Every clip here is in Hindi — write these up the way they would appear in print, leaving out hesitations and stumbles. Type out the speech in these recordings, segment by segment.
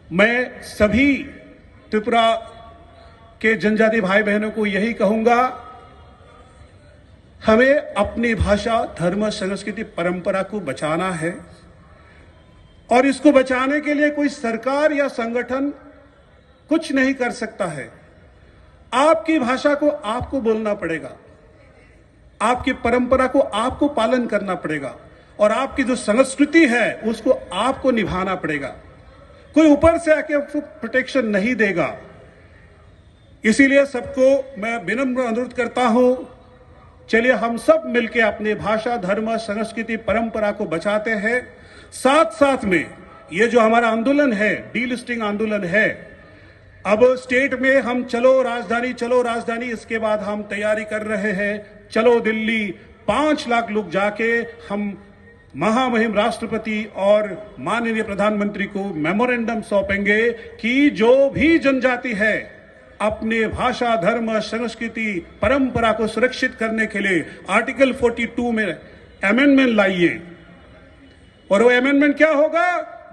मैं सभी त्रिपुरा के जनजाति भाई बहनों को यही कहूंगा, हमें अपनी भाषा, धर्म, संस्कृति, परंपरा को बचाना है। और इसको बचाने के लिए कोई सरकार या संगठन कुछ नहीं कर सकता है। आपकी भाषा को आपको बोलना पड़ेगा, आपकी परंपरा को आपको पालन करना पड़ेगा, और आपकी जो संस्कृति है उसको आपको निभाना पड़ेगा। कोई ऊपर से आके आपको प्रोटेक्शन नहीं देगा। इसीलिए सबको मैं विनम्र अनुरोध करता हूं, चलिए हम सब मिलकर अपने भाषा, धर्म, संस्कृति, परंपरा को बचाते हैं। साथ साथ में ये जो हमारा आंदोलन है, डीलिस्टिंग आंदोलन है, अब स्टेट में हम चलो राजधानी, इसके बाद हम तैयारी कर रहे हैं चलो दिल्ली। 5 लाख लोग जाके हम महामहिम राष्ट्रपति और माननीय प्रधानमंत्री को मेमोरेंडम सौंपेंगे कि जो भी जनजाति है अपने भाषा, धर्म, संस्कृति, परंपरा को सुरक्षित करने के लिए आर्टिकल 42 में अमेंडमेंट लाइए। और वो अमेंडमेंट क्या होगा?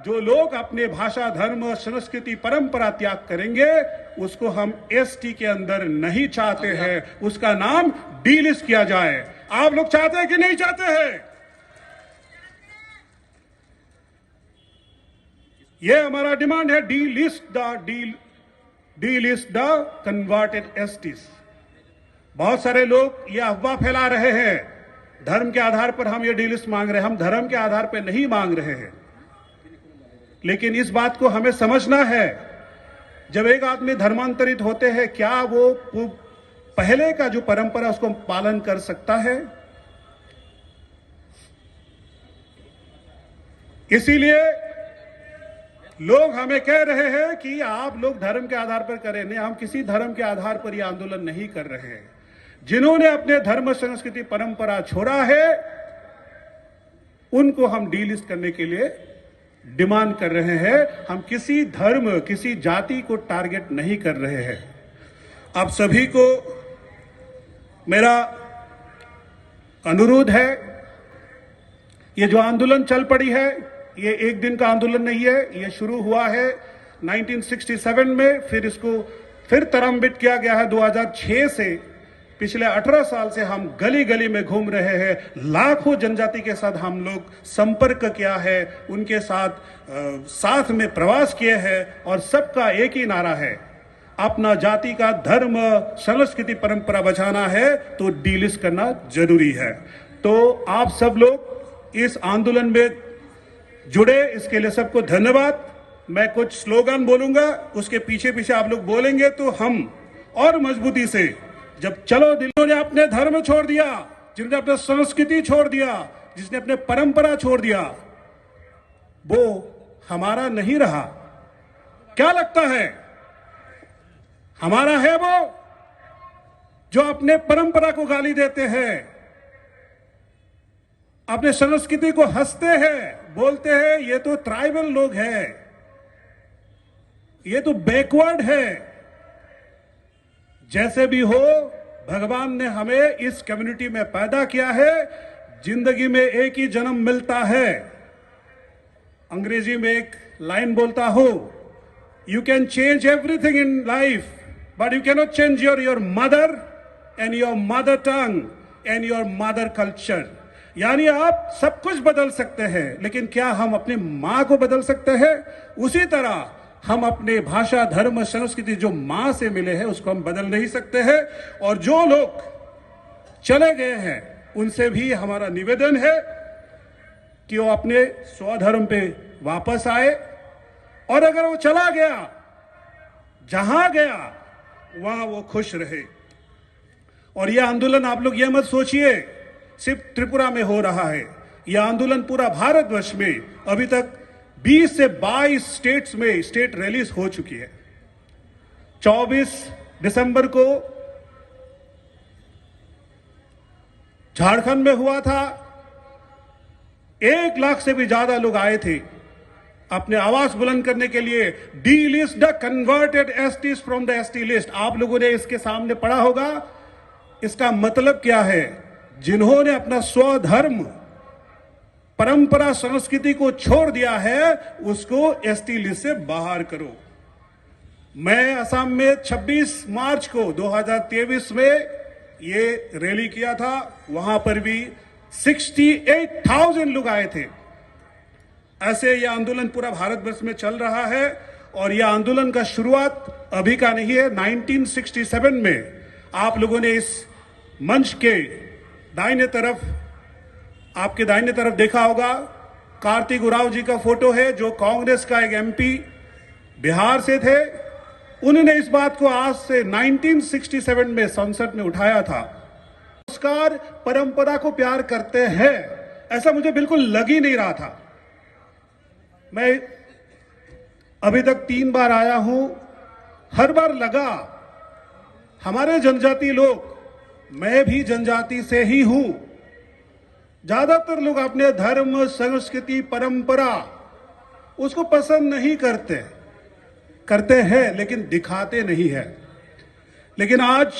जो लोग अपने भाषा, धर्म, संस्कृति, परंपरा त्याग करेंगे उसको हम एसटी के अंदर नहीं चाहते हैं, उसका नाम डीलिस्ट किया जाए। आप लोग चाहते हैं कि नहीं चाहते हैं? ये हमारा डिमांड है, डीलिस्ट द कन्वर्टेड एसटीज। बहुत सारे लोग ये अफवाह फैला रहे हैं, धर्म के आधार पर हम ये डीलिस्ट मांग रहे हैं। हम धर्म के आधार पर नहीं मांग रहे हैं, लेकिन इस बात को हमें समझना है, जब एक आदमी धर्मांतरित होते हैं, क्या वो पहले का जो परंपरा उसको पालन कर सकता है? इसीलिए लोग हमें कह रहे हैं कि आप लोग धर्म के आधार पर करें। नहीं, हम किसी धर्म के आधार पर यह आंदोलन नहीं कर रहे हैं। जिन्होंने अपने धर्म, संस्कृति, परंपरा छोड़ा है उनको हम डीलिस्ट करने के लिए डिमांड कर रहे हैं। हम किसी धर्म, किसी जाति को टारगेट नहीं कर रहे हैं। आप सभी को मेरा अनुरोध है, ये जो आंदोलन चल पड़ी है ये एक दिन का आंदोलन नहीं है। ये शुरू हुआ है 1967 में, फिर इसको फिर तरम्बित किया गया है 2006 से। पिछले 18 साल से हम गली गली में घूम रहे हैं, लाखों जनजाति के साथ हम लोग संपर्क किया है, उनके साथ में प्रवास किए हैं, और सबका एक ही नारा है, अपना जाति का धर्म, संस्कृति, परंपरा बचाना है तो डीलिस्ट करना जरूरी है। तो आप सब लोग इस आंदोलन में जुड़े, इसके लिए सबको धन्यवाद। मैं कुछ स्लोगन बोलूंगा, उसके पीछे पीछे आप लोग बोलेंगे तो हम और मजबूती से, जब चलो दिल्ली ने अपने धर्म छोड़ दिया, जिन्होंने अपने संस्कृति छोड़ दिया, जिसने अपने परंपरा छोड़ दिया, वो हमारा नहीं रहा। क्या लगता है हमारा है वो जो अपने परंपरा को गाली देते हैं, अपने संस्कृति को हंसते हैं, बोलते हैं ये तो ट्राइबल लोग हैं, ये तो बैकवर्ड है। जैसे भी हो, भगवान ने हमें इस कम्युनिटी में पैदा किया है। जिंदगी में एक ही जन्म मिलता है। अंग्रेजी में एक लाइन बोलता हो, you can change everything in life but you can not change your mother and your mother tongue and your mother culture. यानी आप सब कुछ बदल सकते हैं, लेकिन क्या हम अपनी मां को बदल सकते हैं? उसी तरह हम अपने भाषा, धर्म, संस्कृति जो मां से मिले हैं उसको हम बदल नहीं सकते हैं। और जो लोग चले गए हैं उनसे भी हमारा निवेदन है कि वो अपने स्वधर्म पे वापस आए, और अगर वो चला गया, जहां गया वहां वो खुश रहे। और यह आंदोलन, आप लोग यह मत सोचिए सिर्फ त्रिपुरा में हो रहा है, यह आंदोलन पूरा भारतवर्ष में अभी तक 20 से 22 स्टेट्स में स्टेट रैलीज हो चुकी है। 24 दिसंबर को झारखंड में हुआ था, 1 लाख से भी ज्यादा लोग आए थे अपने आवाज बुलंद करने के लिए। Delist the converted STs from the ST list. आप लोगों ने इसके सामने पढ़ा होगा, इसका मतलब क्या है? जिन्होंने अपना स्वधर्म परंपरा संस्कृति को छोड़ दिया है उसको एसटी लिस्ट से बाहर करो। मैं असम में 26 मार्च को 2023 में ये रैली किया था, वहां पर भी 68,000 लोग आए थे। ऐसे यह आंदोलन पूरा भारतवर्ष में चल रहा है और यह आंदोलन का शुरुआत अभी का नहीं है। 1967 में आप लोगों ने इस मंच के दाहिने तरफ, आपके दाहिने तरफ देखा होगा, कार्तिक उरांव जी का फोटो है, जो कांग्रेस का एक एमपी बिहार से थे। उन्होंने इस बात को आज से 1967 में संसद में उठाया था। संस्कार परंपरा को प्यार करते हैं, ऐसा मुझे बिल्कुल लग ही नहीं रहा था। मैं अभी तक 3 बार आया हूं, हर बार लगा हमारे जनजाति लोग, मैं भी जनजाति से ही हूं, ज्यादातर लोग अपने धर्म, संस्कृति, परंपरा उसको पसंद नहीं करते हैं लेकिन दिखाते नहीं है। लेकिन आज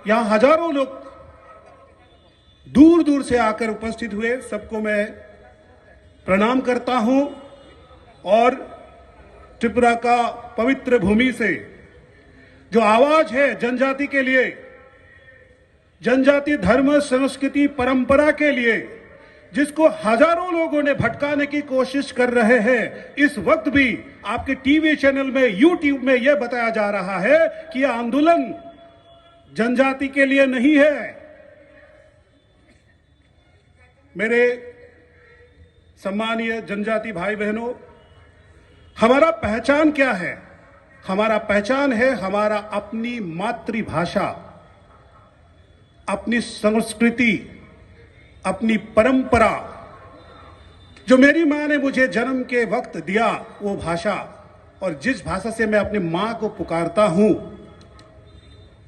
यहां हजारों लोग दूर दूर से आकर उपस्थित हुए, सबको मैं प्रणाम करता हूं और त्रिपुरा का पवित्र भूमि से जो आवाज है जनजाति के लिए, जनजाति धर्म, संस्कृति, परंपरा के लिए, जिसको हजारों लोगों ने भटकाने की कोशिश कर रहे हैं, इस वक्त भी आपके टीवी चैनल में, यूट्यूब में यह बताया जा रहा है कि यह आंदोलन जनजाति के लिए नहीं है। मेरे सम्मानीय जनजाति भाई बहनों, हमारा पहचान क्या है? हमारा पहचान है हमारा अपनी मातृभाषा, अपनी संस्कृति, अपनी परंपरा। जो मेरी मां ने मुझे जन्म के वक्त दिया वो भाषा, और जिस भाषा से मैं अपनी मां को पुकारता हूं,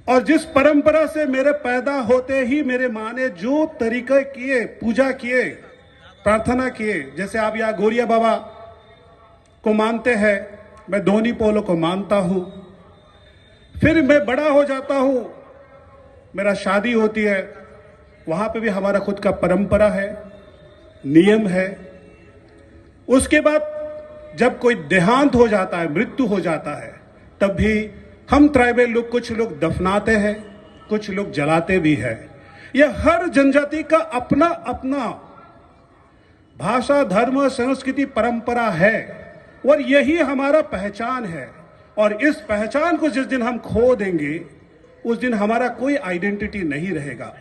और जिस परंपरा से मेरे पैदा होते ही मेरे मां ने जो तरीके किए, पूजा किए, प्रार्थना किए, जैसे आप यहाँ गोरिया बाबा को मानते हैं, मैं दोनी पोलो को मानता हूं। फिर मैं बड़ा हो जाता हूं, मेरा शादी होती है, वहां पे भी हमारा खुद का परंपरा है, नियम है। उसके बाद जब कोई देहांत हो जाता है, मृत्यु हो जाता है, तब भी हम ट्राइबल लोग, कुछ लोग दफनाते हैं, कुछ लोग जलाते भी हैं। यह हर जनजाति का अपना अपना भाषा, धर्म, संस्कृति, परंपरा है और यही हमारा पहचान है। और इस पहचान को जिस दिन हम खो देंगे, उस दिन हमारा कोई आइडेंटिटी नहीं रहेगा।